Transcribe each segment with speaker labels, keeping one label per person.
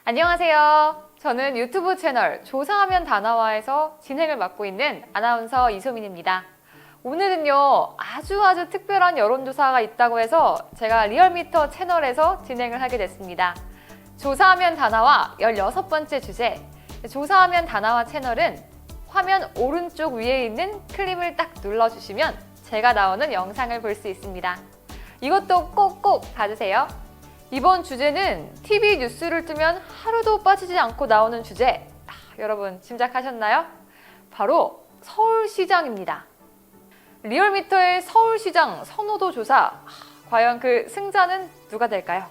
Speaker 1: 안녕하세요. 저는 유튜브 채널 조사하면 다나와에서 진행을 맡고 있는 아나운서 이소민입니다. 오늘은요, 아주 특별한 여론조사가 있다고 해서 제가 리얼미터 채널에서 진행을 하게 됐습니다. 조사하면 다나와 16번째 주제, 조사하면 다나와 채널은 화면 오른쪽 위에 있는 클립을 딱 눌러주시면 제가 나오는 영상을 볼 수 있습니다. 이것도 꼭꼭 봐주세요. 이번 주제는 TV 뉴스를 뜨면 하루도 빠지지 않고 나오는 주제, 여러분 짐작하셨나요? 바로 서울시장입니다. 리얼미터의 서울시장 선호도 조사, 과연 그 승자는 누가 될까요?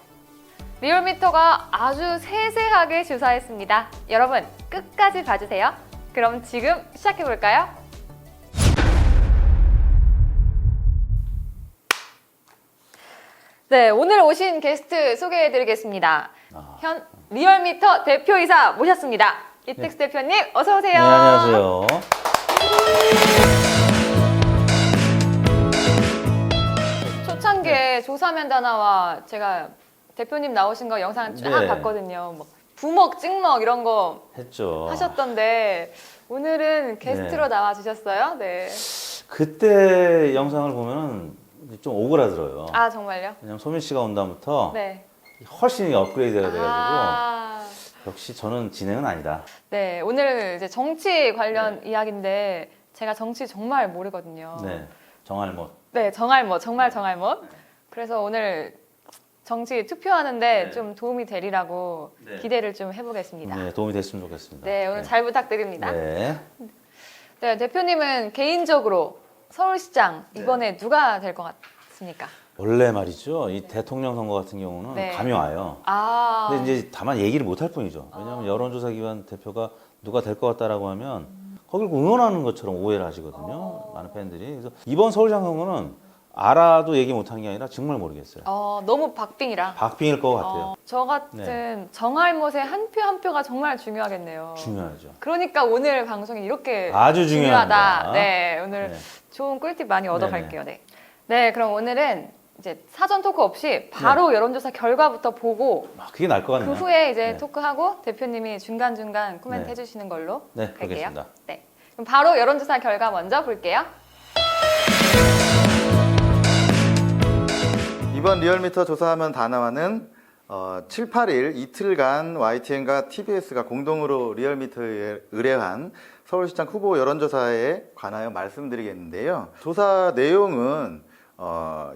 Speaker 1: 리얼미터가 아주 세세하게 조사했습니다. 여러분 끝까지 봐주세요. 그럼 지금 시작해볼까요? 네, 오늘 오신 게스트 소개해드리겠습니다. 현 리얼미터 대표이사 모셨습니다. 이택수 대표님, 어서 오세요.
Speaker 2: 네, 안녕하세요.
Speaker 1: 초창기에 조사면 다나와 제가 대표님 나오신 거 영상 쫙
Speaker 2: 네.
Speaker 1: 봤거든요. 뭐 부먹, 찍먹 이런 거
Speaker 2: 했죠.
Speaker 1: 하셨던데 오늘은 게스트로
Speaker 2: 네.
Speaker 1: 나와주셨어요. 네.
Speaker 2: 그때 영상을 보면 좀 오그라들어요.
Speaker 1: 아, 정말요?
Speaker 2: 왜냐면 소민 씨가 온 다음부터
Speaker 1: 네.
Speaker 2: 훨씬 업그레이드가 돼가지고
Speaker 1: 아,
Speaker 2: 역시 저는 진행은 아니다.
Speaker 1: 네. 오늘 이제 정치 관련 이야기인데 제가 정치 정말 모르거든요.
Speaker 2: 네, 정할못.
Speaker 1: 네, 정할못, 정말 정할못. 그래서 오늘 정치 투표하는데
Speaker 2: 네.
Speaker 1: 좀 도움이 되리라고
Speaker 2: 네.
Speaker 1: 기대를 좀 해보겠습니다.
Speaker 2: 네, 도움이 됐으면 좋겠습니다.
Speaker 1: 네, 오늘 잘 부탁드립니다.
Speaker 2: 네.
Speaker 1: 네, 대표님은 개인적으로 서울시장
Speaker 2: 네.
Speaker 1: 이번에 누가 될 것 같습니까?
Speaker 2: 원래 말이죠. 이 대통령 선거 같은 경우는
Speaker 1: 네.
Speaker 2: 감이 와요.
Speaker 1: 아,
Speaker 2: 근데 이제 다만 얘기를 못 할 뿐이죠. 왜냐하면 여론조사기관 대표가 누가 될 것 같다라고 하면 거길 응원하는 것처럼 오해를 하시거든요. 많은 팬들이. 그래서 이번 서울시장 선거는 알아도 얘기 못하는 게 아니라 정말 모르겠어요.
Speaker 1: 너무 박빙이라.
Speaker 2: 박빙일 것 같아요.
Speaker 1: 저 같은 정할못의 한 표 한 표가 정말 중요하겠네요.
Speaker 2: 중요하죠.
Speaker 1: 그러니까 오늘 방송이 이렇게
Speaker 2: 아주
Speaker 1: 중요하다.
Speaker 2: 중요합니다.
Speaker 1: 네, 오늘
Speaker 2: 네.
Speaker 1: 좋은 꿀팁 많이 얻어갈게요. 네. 네, 그럼 오늘은 이제 사전 토크 없이 바로
Speaker 2: 네.
Speaker 1: 여론조사 결과부터 보고
Speaker 2: 그게 나을 것
Speaker 1: 그
Speaker 2: 같네요.
Speaker 1: 후에 이제
Speaker 2: 네.
Speaker 1: 토크하고 대표님이 중간중간 코멘트
Speaker 2: 네.
Speaker 1: 해주시는 걸로
Speaker 2: 네,
Speaker 1: 갈게요.
Speaker 2: 그러겠습니다.
Speaker 1: 네. 그럼 바로 여론조사 결과 먼저 볼게요.
Speaker 3: 이번 리얼미터 조사하면 다나와는 7, 8일 이틀간 YTN과 TBS가 공동으로 리얼미터에 의뢰한 서울시장 후보 여론조사에 관하여 말씀드리겠는데요. 조사 내용은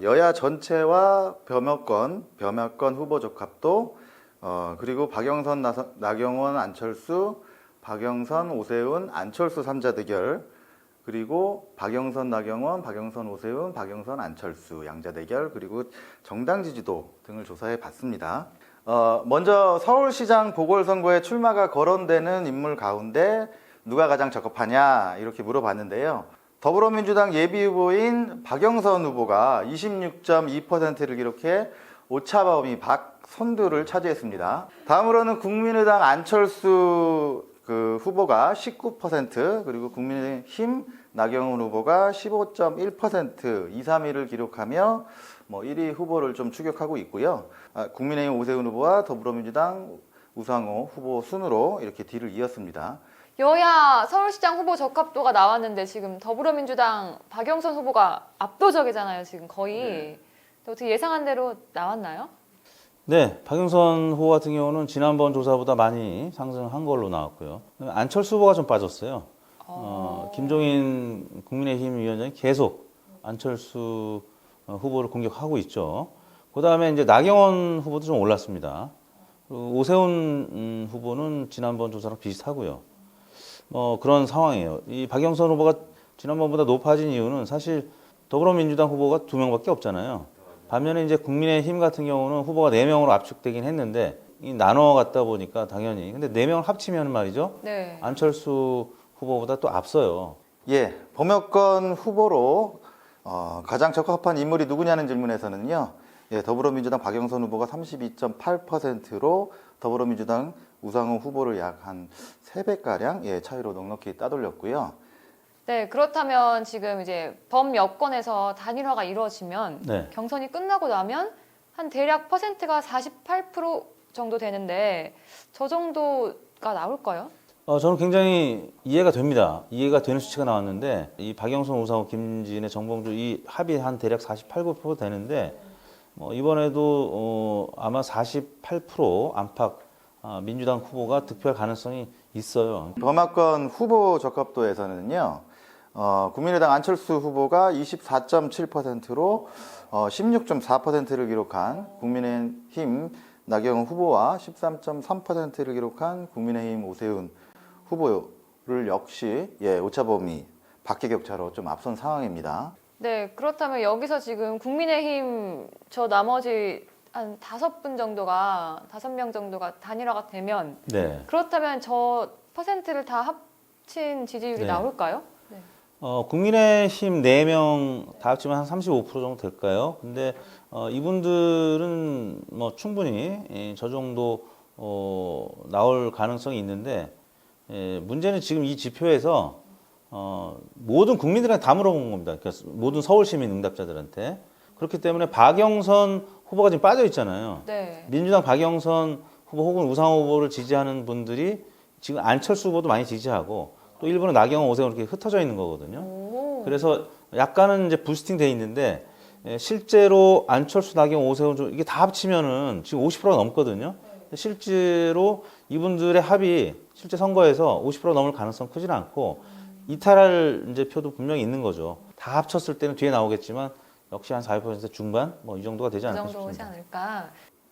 Speaker 3: 여야 전체와 범여권 후보 적합도, 그리고 박영선, 나경원, 안철수, 박영선, 오세훈, 안철수 3자 대결, 그리고 박영선, 나경원, 박영선, 오세훈, 박영선, 안철수 양자 대결, 그리고 정당 지지도 등을 조사해 봤습니다. 먼저 서울시장 보궐선거에 출마가 거론되는 인물 가운데 누가 가장 적합하냐 이렇게 물어봤는데요. 더불어민주당 예비후보인 박영선 후보가 26.2%를 기록해 오차범위 박선두를 차지했습니다. 다음으로는 국민의당 안철수 후보가 19%, 그리고 국민의힘 나경원 후보가 15.1%, 2, 3위를 기록하며 1위 후보를 좀 추격하고 있고요. 국민의힘 오세훈 후보와 더불어민주당 우상호 후보 순으로 이렇게 뒤를 이었습니다.
Speaker 1: 여야 서울시장 후보 적합도가 나왔는데 지금 더불어민주당 박영선 후보가 압도적이잖아요. 지금 거의. 어떻게 예상한 대로 나왔나요?
Speaker 2: 네, 박영선 후보 같은 경우는 지난번 조사보다 많이 상승한 걸로 나왔고요. 안철수 후보가 좀 빠졌어요. 김종인 국민의힘 위원장이 계속 안철수 후보를 공격하고 있죠. 그 다음에 이제 나경원 후보도 좀 올랐습니다. 그리고 오세훈 후보는 지난번 조사랑 비슷하고요. 그런 상황이에요. 이 박영선 후보가 지난번보다 높아진 이유는 사실 더불어민주당 후보가 2명밖에 없잖아요. 반면에 이제 국민의힘 같은 경우는 후보가 4명으로 압축되긴 했는데 이 나눠 갔다 보니까 당연히 근데 4명을 합치면 말이죠.
Speaker 1: 네.
Speaker 2: 안철수 후보보다 또 앞서요.
Speaker 3: 예, 범여권 후보로 가장 적합한 인물이 누구냐는 질문에서는요. 예, 더불어민주당 박영선 후보가 32.8%로 더불어민주당 우상호 후보를 약 한 3배가량 차이로 넉넉히 따돌렸고요.
Speaker 1: 네, 그렇다면 지금 이제 범여권에서 단일화가 이루어지면
Speaker 2: 네.
Speaker 1: 경선이 끝나고 나면 한 대략 퍼센트가 48% 정도 되는데 저 정도가 나올까요?
Speaker 2: 저는 굉장히 이해가 됩니다. 이해가 되는 수치가 나왔는데 이 박영선, 우상호, 김진애, 정봉주 이 합이 한 대략 48, 9% 되는데 이번에도 아마 48% 안팎 민주당 후보가 득표할 가능성이 있어요.
Speaker 3: 범합권 후보 적합도에서는요, 국민의당 안철수 후보가 24.7%로 16.4%를 기록한 국민의힘 나경원 후보와 13.3%를 기록한 국민의힘 오세훈 후보를 역시 오차범위 밖의 격차로 좀 앞선 상황입니다.
Speaker 1: 네, 그렇다면 여기서 지금 국민의힘 저 나머지 한 5분 정도가 5명 정도가 단일화가 되면
Speaker 2: 네.
Speaker 1: 그렇다면 저 퍼센트를 다 합친 지지율이
Speaker 2: 네.
Speaker 1: 나올까요? 네.
Speaker 2: 국민의힘 4명 다 합치면 한 35% 정도 될까요? 근데 이분들은 충분히 저 정도 나올 가능성이 있는데 문제는 지금 이 지표에서 모든 국민들한테 다 물어본 겁니다. 그러니까 모든 서울시민 응답자들한테. 그렇기 때문에 박영선 후보가 지금 빠져 있잖아요.
Speaker 1: 네.
Speaker 2: 민주당 박영선 후보 혹은 우상호 후보를 지지하는 분들이 지금 안철수 후보도 많이 지지하고 또 일부는 나경원, 오세훈 이렇게 흩어져 있는 거거든요.
Speaker 1: 오.
Speaker 2: 그래서 약간은 이제 부스팅 돼 있는데 실제로 안철수, 나경원, 오세훈 이게 다 합치면은 지금 50%가 넘거든요. 실제로 이분들의 합이 실제 선거에서 50% 넘을 가능성 크지는 않고 이탈할 이제 표도 분명히 있는 거죠. 다 합쳤을 때는 뒤에 나오겠지만 역시 한 40% 중반 이 정도가 되지
Speaker 1: 그
Speaker 2: 않을까
Speaker 1: 정도 오지
Speaker 2: 싶습니다.
Speaker 1: 않을까?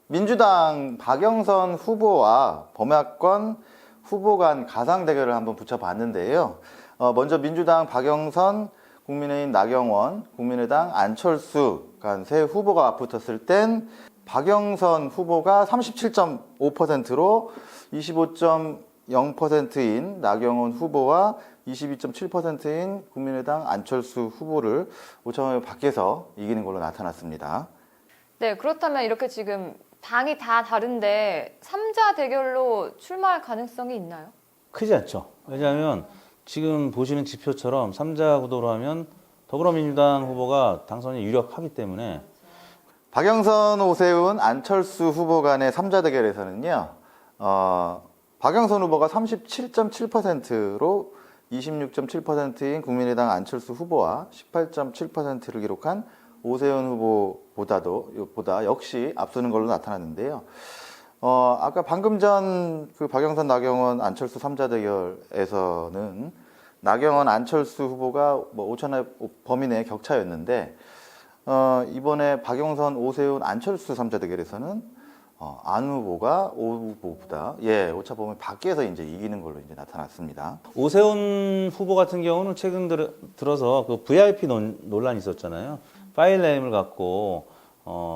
Speaker 3: 민주당 박영선 후보와 범야권 후보 간 가상 대결을 한번 붙여봤는데요. 먼저 민주당 박영선, 국민의힘 나경원, 국민의당 안철수 간 세 후보가 맞붙었을 땐 박영선 후보가 37.5%로 25.0%인 나경원 후보와 22.7%인 국민의당 안철수 후보를 오차범위 밖에서 이기는 걸로 나타났습니다.
Speaker 1: 네, 그렇다면 이렇게 지금 당이 다 다른데 3자 대결로 출마할 가능성이 있나요?
Speaker 2: 크지 않죠. 왜냐하면 지금 보시는 지표처럼 3자 구도로 하면 더불어민주당 후보가 당선이 유력하기 때문에
Speaker 3: 박영선, 오세훈, 안철수 후보 간의 3자 대결에서는요, 박영선 후보가 37.7%로 26.7%인 국민의당 안철수 후보와 18.7%를 기록한 오세훈 후보보다 역시 앞서는 걸로 나타났는데요. 아까 방금 전 그 박영선, 나경원, 안철수 3자 대결에서는 나경원, 안철수 후보가 5천의 범위 내 격차였는데 이번에 박영선, 오세훈, 안철수 3자 대결에서는 안 후보가 오 후보보다 오차 범위 밖에서 이제 이기는 걸로 이제 나타났습니다.
Speaker 2: 오세훈 후보 같은 경우는 최근 들어서 그 VIP 논란이 있었잖아요. 파일 네임을 갖고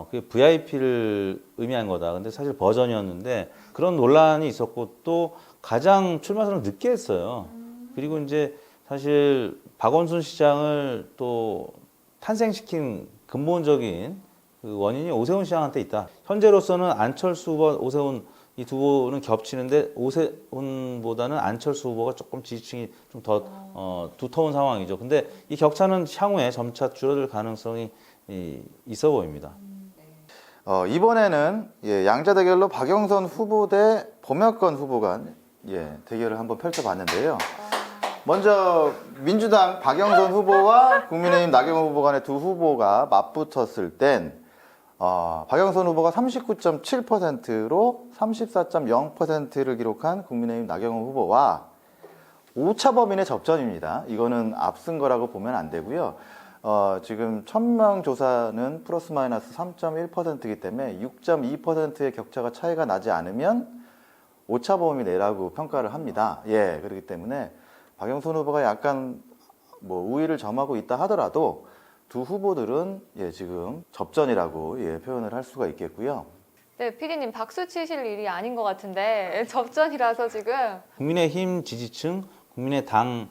Speaker 2: 그게 VIP를 의미한 거다. 근데 사실 버전이었는데 그런 논란이 있었고 또 가장 출마선을 늦게 했어요. 그리고 이제 사실 박원순 시장을 또 탄생시킨 근본적인 그 원인이 오세훈 시장한테 있다. 현재로서는 안철수 후보, 오세훈 이 두 후보는 겹치는데 오세훈보다는 안철수 후보가 조금 지지층이 좀 더 두터운 상황이죠. 근데 이 격차는 향후에 점차 줄어들 가능성이 있어 보입니다.
Speaker 3: 이번에는 양자 대결로 박영선 후보 대 범야권 후보 간 대결을 한번 펼쳐봤는데요. 먼저 민주당 박영선 후보와 국민의힘 나경원 후보 간의 두 후보가 맞붙었을 땐 박영선 후보가 39.7%로 34.0%를 기록한 국민의힘 나경원 후보와 오차 범위 내 접전입니다. 이거는 앞선 거라고 보면 안 되고요. 지금 1000명 조사는 플러스 마이너스 3.1%이기 때문에 6.2%의 격차가 차이가 나지 않으면 오차 범위 내라고 평가를 합니다. 그렇기 때문에 박영선 후보가 약간 우위를 점하고 있다 하더라도 두 후보들은 지금 접전이라고 표현을 할 수가 있겠고요.
Speaker 1: 네, PD님 박수 치실 일이 아닌 것 같은데 접전이라서 지금
Speaker 2: 국민의힘 지지층, 국민의당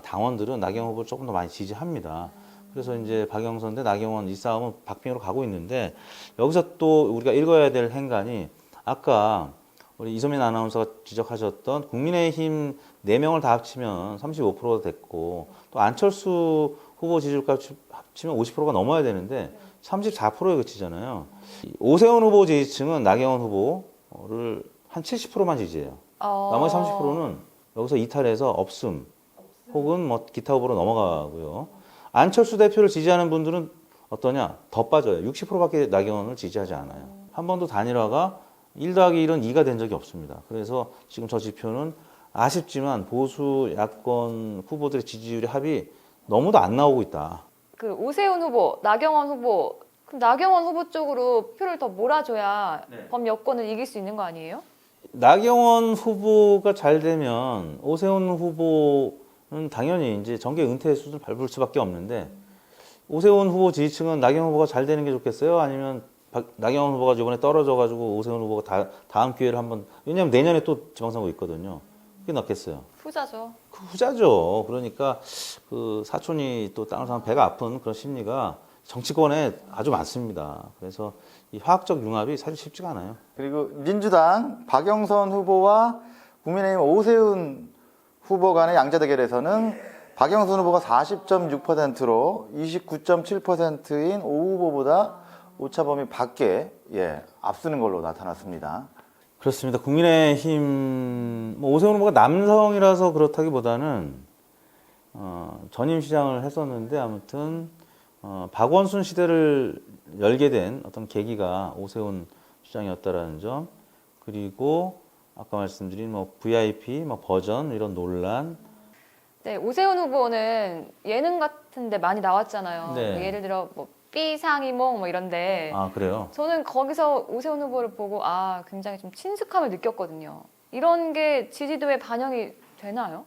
Speaker 2: 당원들은 나경원 후보를 조금 더 많이 지지합니다. 그래서 이제 박영선 대 나경원 이 싸움은 박빙으로 가고 있는데 여기서 또 우리가 읽어야 될 행간이 아까 우리 이소민 아나운서가 지적하셨던 국민의힘 4명을 다 합치면 35%가 됐고 또 안철수 후보 지지율까지 합치면 50%가 넘어야 되는데 34%에 그치잖아요. 오세훈 후보 지지층은 나경원 후보 후보를 한 70%만 지지해요.
Speaker 1: 어.
Speaker 2: 나머지 30%는 여기서 이탈해서 없음 혹은 뭐 기타 후보로 넘어가고요. 안철수 대표를 지지하는 분들은 어떠냐? 더 빠져요. 60%밖에 나경원을 지지하지 않아요. 한 번도 단일화가 1 더하기 1은 2가 된 적이 없습니다. 그래서 지금 저 지표는 아쉽지만 보수 야권 후보들의 지지율의 합이 너무도 안 나오고 있다.
Speaker 1: 그 오세훈 후보, 나경원 후보, 그럼 나경원 후보 쪽으로 표를 더 몰아줘야 범여권을 이길 수 있는 거 아니에요?
Speaker 2: 나경원 후보가 잘 되면 오세훈 후보는 당연히 이제 정계 은퇴 수준을 밟을 수밖에 없는데 오세훈 후보 지지층은 나경원 후보가 잘 되는 게 좋겠어요? 아니면 나경원 후보가 이번에 떨어져가지고 오세훈 후보가 다음 기회를 한번 왜냐하면 내년에 또 지방선거 있거든요. 그게 낫겠어요.
Speaker 1: 후자죠.
Speaker 2: 그 후자죠. 그러니까 그 사촌이 또 땅을 사면 배가 아픈 그런 심리가 정치권에 아주 많습니다. 그래서 이 화학적 융합이 사실 쉽지가 않아요.
Speaker 3: 그리고 민주당 박영선 후보와 국민의힘 오세훈 후보 간의 양자 대결에서는 박영선 후보가 40.6%로 29.7%인 오 후보보다 오차 범위 밖에 앞서는 걸로 나타났습니다.
Speaker 2: 그렇습니다. 국민의힘 뭐 오세훈 후보가 남성이라서 그렇다기보다는 전임 시장을 했었는데 아무튼 박원순 시대를 열게 된 어떤 계기가 오세훈 시장이었다라는 점 그리고 아까 말씀드린 뭐 VIP 뭐 버전 이런 논란
Speaker 1: 네, 오세훈 후보는 예능 같은데 많이 나왔잖아요.
Speaker 2: 네.
Speaker 1: 예를 들어 뭐 B상이몽 뭐 이런데
Speaker 2: 아 그래요?
Speaker 1: 저는 거기서 오세훈 후보를 보고 굉장히 좀 친숙함을 느꼈거든요. 이런 게 지지도에 반영이 되나요?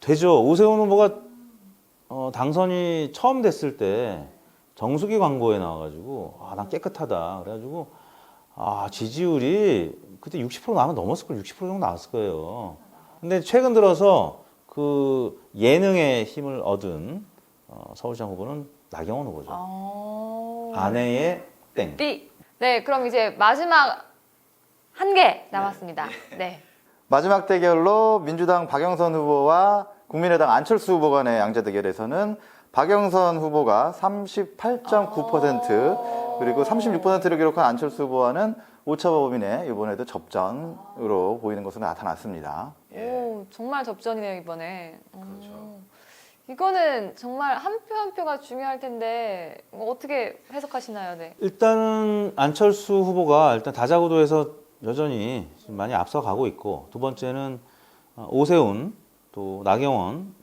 Speaker 2: 되죠. 오세훈 후보가 당선이 처음 됐을 때 정수기 광고에 나와가지고 난 깨끗하다 그래가지고 지지율이 그때 60% 나면 넘었을 걸 60% 정도 나왔을 거예요. 근데 최근 들어서 그 예능의 힘을 얻은 서울시장 후보는 나경원 후보죠. 아내의 땡.
Speaker 1: B. 네, 그럼 이제 마지막 한 개 남았습니다. 네.
Speaker 3: 마지막 대결로 민주당 박영선 후보와 국민의당 안철수 후보 간의 양자 대결에서는 박영선 후보가 38.9% 그리고 36%를 기록한 안철수 후보와는 오차 범위 내 이번에도 접전으로 보이는 것으로 나타났습니다.
Speaker 1: 오, 정말 접전이네요, 이번에. 이거는 정말 한 표 한 표가 중요할 텐데 어떻게 해석하시나요? 네.
Speaker 2: 일단은 안철수 후보가 일단 다자구도에서 여전히 지금 많이 앞서가고 있고 두 번째는 오세훈 또 나경원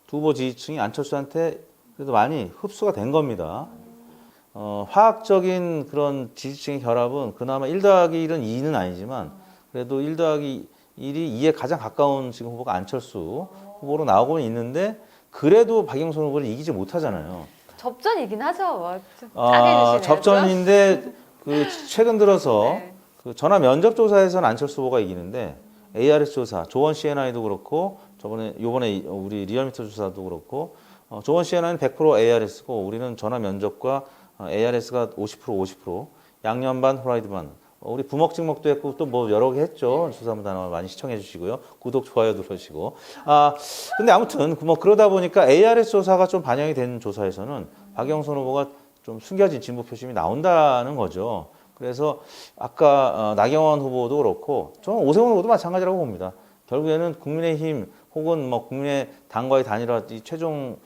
Speaker 2: 두 후보 지지층이 안철수한테 그래도 많이 흡수가 된 겁니다. 화학적인 그런 지지층의 결합은 그나마 1 더하기 1은 2는 아니지만 그래도 1 더하기 1이 2에 가장 가까운 지금 후보가 안철수 후보로 나오고는 있는데 그래도 박영선 후보를 이기지 못하잖아요.
Speaker 1: 접전이긴 하죠. 좀 짜게 주시네요.
Speaker 2: 접전인데 그 최근 들어서
Speaker 1: 네.
Speaker 2: 그 전화 면접 조사에서는 안철수 후보가 이기는데 ARS 조사, 조원 CNI도 그렇고 요번에 우리 리얼미터 조사도 그렇고 조원 CNI는 100% ARS고 우리는 전화 면접과 ARS가 50% 양념 반 후라이드 반. 우리 부먹 찍먹도 했고 또 뭐 여러 개 했죠. 조사문 단어 많이 시청해 주시고요. 구독 좋아요 누르시고. 근데 아무튼 뭐 그러다 보니까 ARS 조사가 좀 반영이 된 조사에서는 박영선 후보가 좀 숨겨진 진보 표심이 나온다는 거죠. 그래서 아까 나경원 후보도 그렇고 저는 오세훈 후보도 마찬가지라고 봅니다. 결국에는 국민의힘 혹은 뭐 국민의당과의 단일화 이 최종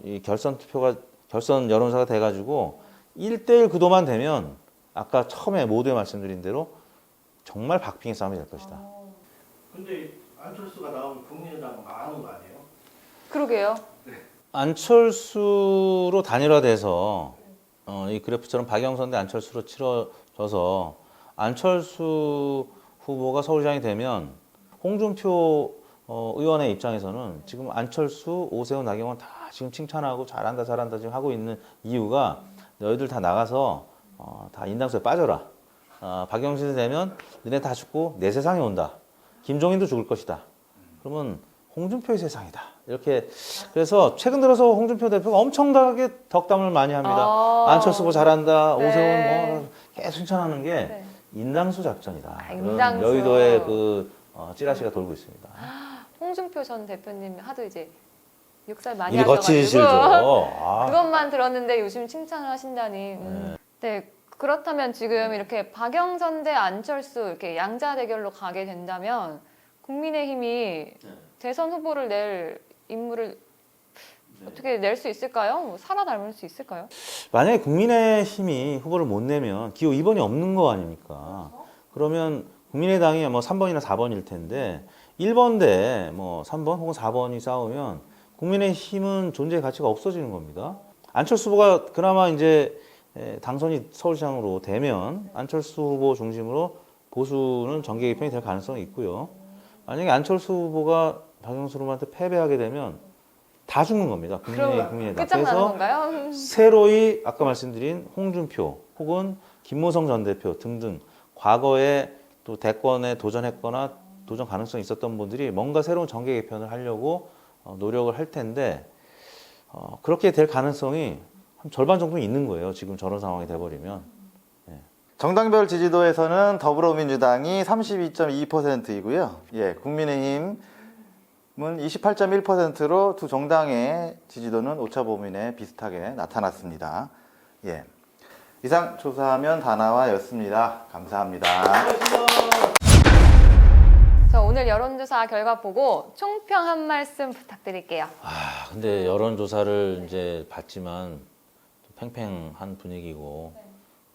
Speaker 2: 이 결선 투표가 결선 여론조사가 돼가지고 1대1 구도만 되면 아까 처음에 모두에 말씀드린 대로 정말 박빙의 싸움이 될 것이다.
Speaker 4: 근데 안철수가 나오면 국민의당 망하는 거 아니에요?
Speaker 1: 그러게요.
Speaker 2: 안철수로 단일화돼서 이 그래프처럼 박영선 대 안철수로 치러져서 안철수 후보가 서울시장이 되면 홍준표 의원의 입장에서는 지금 안철수, 오세훈, 나경원 다 지금 칭찬하고 잘한다 지금 하고 있는 이유가 너희들 다 나가서 다 인당수에 빠져라. 박영선이 되면 너네 다 죽고 내 세상에 온다. 김종인도 죽을 것이다. 그러면 홍준표의 세상이다. 이렇게 그래서 최근 들어서 홍준표 대표가 엄청나게 덕담을 많이 합니다. 안철수 후보 잘한다.
Speaker 1: 네.
Speaker 2: 오세훈 뭐 계속 칭찬하는 게
Speaker 1: 네.
Speaker 2: 인당수 작전이다. 그런
Speaker 1: 인당수.
Speaker 2: 여의도의 그 찌라시가 돌고 있습니다.
Speaker 1: 홍준표 전 대표님 하도 이제 욕설 많이
Speaker 2: 일이
Speaker 1: 하셔가지고
Speaker 2: 거치시죠.
Speaker 1: 그것만 들었는데 요즘 칭찬을 하신다니. 네, 그렇다면 지금 이렇게 박영선 대 안철수 이렇게 양자 대결로 가게 된다면 국민의힘이 대선 후보를 낼 인물을 어떻게 낼 수 있을까요? 뭐 살아남을 수 있을까요?
Speaker 2: 만약에 국민의힘이 후보를 못 내면 기호 2번이 없는 거 아닙니까? 그러면 국민의당이 뭐 3번이나 4번일 텐데 1번 대 뭐 3번 혹은 4번이 싸우면 국민의힘은 존재의 가치가 없어지는 겁니다. 안철수 후보가 그나마 이제 당선이 서울시장으로 되면 안철수 후보 중심으로 보수는 정계 개편이 될 가능성이 있고요. 만약에 안철수 후보가 박영선 후보한테 패배하게 되면 다 죽는 겁니다. 국민의당.
Speaker 1: 끝장나는
Speaker 2: 그래서
Speaker 1: 건가요?
Speaker 2: 새로이 아까 말씀드린 홍준표 혹은 김무성 전 대표 등등 과거에 또 대권에 도전했거나 도전 가능성이 있었던 분들이 뭔가 새로운 정계 개편을 하려고 노력을 할 텐데 그렇게 될 가능성이 한 절반 정도는 있는 거예요. 지금 저런 상황이 돼버리면.
Speaker 3: 정당별 지지도에서는 더불어민주당이 32.2%이고요. 예, 국민의힘은 28.1%로 두 정당의 지지도는 오차 범위내 비슷하게 나타났습니다. 예. 이상 조사하면 다나와였습니다. 감사합니다.
Speaker 1: 자, 오늘 여론조사 결과 보고 총평 한 말씀 부탁드릴게요.
Speaker 2: 근데 여론조사를 이제 봤지만 팽팽한 분위기고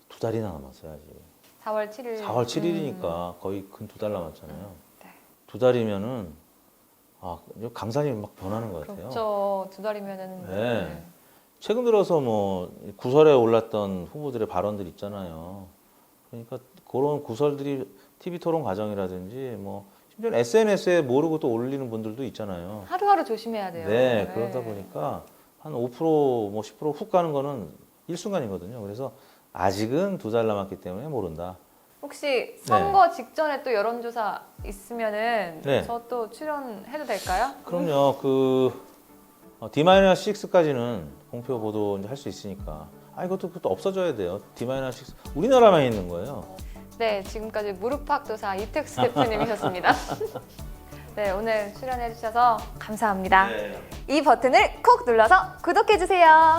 Speaker 2: 2달이나 남았어요, 아직.
Speaker 1: 4월 7일.
Speaker 2: 4월 7일이니까 거의 근 2달 남았잖아요.
Speaker 1: 네.
Speaker 2: 2달이면은 강산이 막 변하는 것 같아요.
Speaker 1: 그렇죠. 2달이면은.
Speaker 2: 네. 최근 들어서 뭐 구설에 올랐던 후보들의 발언들 있잖아요. 그러니까 그런 구설들이 TV 토론 과정이라든지 뭐 심지어 SNS에 모르고 또 올리는 분들도 있잖아요.
Speaker 1: 하루하루 조심해야 돼요.
Speaker 2: 네, 그러다 보니까 한 5%, 뭐 10% 훅 가는 거는 일순간이거든요. 그래서 아직은 2달 남았기 때문에 모른다.
Speaker 1: 혹시 선거 직전에 또 여론조사 있으면은
Speaker 2: 네.
Speaker 1: 저 또 출연해도 될까요?
Speaker 2: 그럼요. D-6까지는 공표 보도 이제 할 수 있으니까. 그것도 없어져야 돼요. D-6 우리나라만 있는 거예요.
Speaker 1: 네, 지금까지 무릎팍도사 이택수 대표님이셨습니다. 네, 오늘 출연해 주셔서 감사합니다. 이 버튼을 콕 눌러서 구독해 주세요.